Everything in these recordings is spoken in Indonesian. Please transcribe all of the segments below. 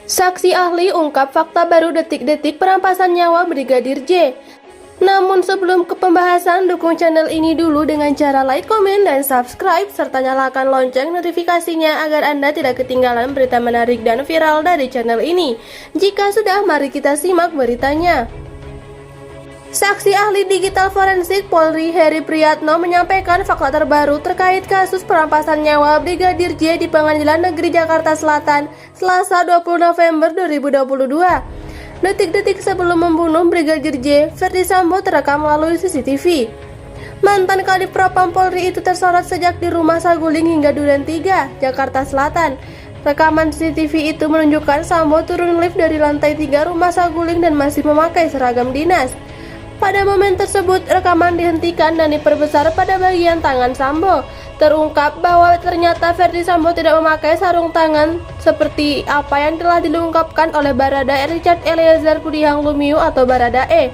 Saksi ahli ungkap fakta baru detik-detik perampasan nyawa Brigadir J. Namun sebelum ke pembahasan, dukung channel ini dulu dengan cara like, komen, dan subscribe, serta nyalakan lonceng notifikasinya agar Anda tidak ketinggalan berita menarik dan viral dari channel ini. Jika sudah, mari kita simak beritanya. Saksi ahli digital forensik Polri Heri Priyatno menyampaikan fakta terbaru terkait kasus perampasan nyawa Brigadir J di Pengadilan Negeri Jakarta Selatan, Selasa 20 November 2022. Detik-detik sebelum membunuh Brigadir J, Ferdi Sambo terekam melalui CCTV. Mantan Kadif Propam Polri itu tersorot sejak di rumah Saguling hingga Duren 3, Jakarta Selatan. Rekaman CCTV itu menunjukkan Sambo turun lift dari lantai 3 rumah Saguling dan masih memakai seragam dinas. Pada momen tersebut, rekaman dihentikan dan diperbesar pada bagian tangan Sambo. Terungkap bahwa ternyata Ferdi Sambo tidak memakai sarung tangan seperti apa yang telah diungkapkan oleh Baradae Richard Eliezer Pudihang Lumiu atau Baradae.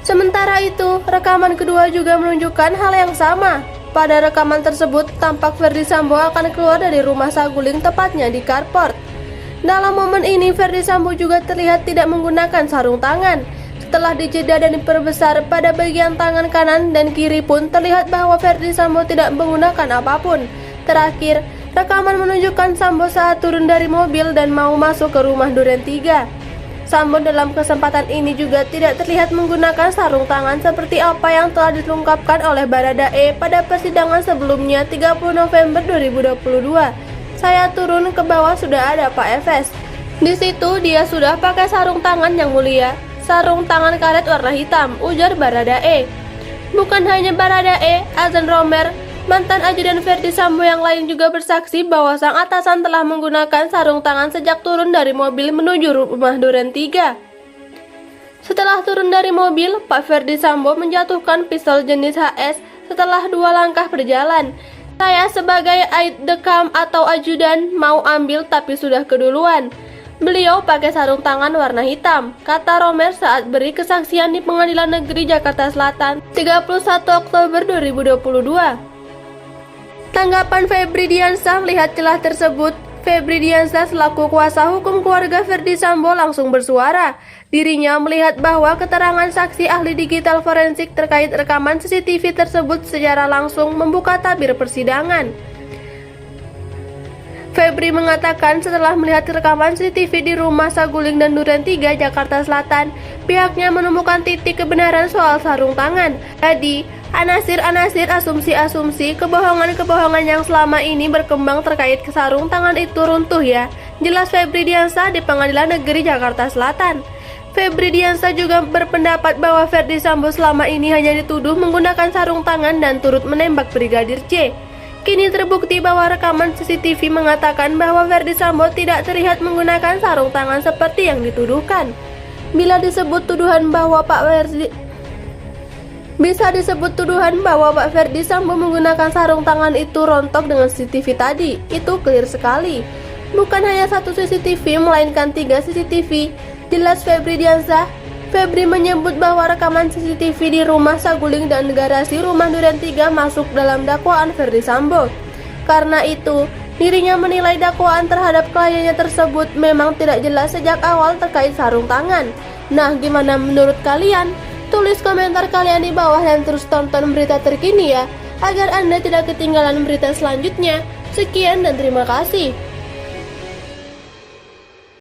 Sementara itu, rekaman kedua juga menunjukkan hal yang sama. Pada rekaman tersebut, tampak Ferdi Sambo akan keluar dari rumah Saguling, tepatnya di carport. Dalam momen ini, Ferdi Sambo juga terlihat tidak menggunakan sarung tangan. Setelah dijeda dan diperbesar pada bagian tangan kanan dan kiri pun terlihat bahwa Ferdi Sambo tidak menggunakan apapun. Terakhir, rekaman menunjukkan Sambo saat turun dari mobil dan mau masuk ke rumah Duren 3. Sambo dalam kesempatan ini juga tidak terlihat menggunakan sarung tangan seperti apa yang telah diungkapkan oleh Baradae pada persidangan sebelumnya 30 November 2022. Saya turun ke bawah sudah ada Pak Efes. Di situ dia sudah pakai sarung tangan yang mulia. Sarung tangan karet warna hitam, ujar Baradae. Bukan hanya Baradae, Azan Romer, mantan ajudan Ferdi Sambo yang lain juga bersaksi bahwa sang atasan telah menggunakan sarung tangan sejak turun dari mobil menuju rumah Duren 3. Setelah turun dari mobil, Pak Ferdi Sambo menjatuhkan pistol jenis HS setelah 2 langkah berjalan. Saya sebagai aide de camp atau ajudan mau ambil tapi sudah keduluan. Beliau pakai sarung tangan warna hitam, kata Romer saat beri kesaksian di Pengadilan Negeri Jakarta Selatan 31 Oktober 2022. Tanggapan Febri Diansah melihat celah tersebut, Febri Diansah selaku kuasa hukum keluarga Ferdi Sambo langsung bersuara. Dirinya melihat bahwa keterangan saksi ahli digital forensik terkait rekaman CCTV tersebut secara langsung membuka tabir persidangan. Febri mengatakan setelah melihat rekaman CCTV di rumah Saguling dan Duren 3, Jakarta Selatan, pihaknya menemukan titik kebenaran soal sarung tangan. Jadi, anasir-anasir, asumsi-asumsi, kebohongan-kebohongan yang selama ini berkembang terkait sarung tangan itu runtuh ya, jelas Febri Diansah di Pengadilan Negeri Jakarta Selatan. Febri Diansah juga berpendapat bahwa Ferdi Sambo selama ini hanya dituduh menggunakan sarung tangan dan turut menembak Brigadir J. Kini terbukti bahwa rekaman CCTV mengatakan bahwa Ferdi Sambo tidak terlihat menggunakan sarung tangan seperti yang dituduhkan. Bisa disebut tuduhan bahwa Pak Ferdi Sambo menggunakan sarung tangan itu rontok dengan CCTV tadi. Itu clear sekali. Bukan hanya satu CCTV, melainkan 3 CCTV. Jelas Febri Diansah. Febri menyebut bahwa rekaman CCTV di rumah Saguling dan garasi rumah Duren 3 masuk dalam dakwaan Ferdi Sambo. Karena itu, dirinya menilai dakwaan terhadap kliennya tersebut memang tidak jelas sejak awal terkait sarung tangan. Nah, gimana menurut kalian? Tulis komentar kalian di bawah dan terus tonton berita terkini ya, agar Anda tidak ketinggalan berita selanjutnya. Sekian dan terima kasih.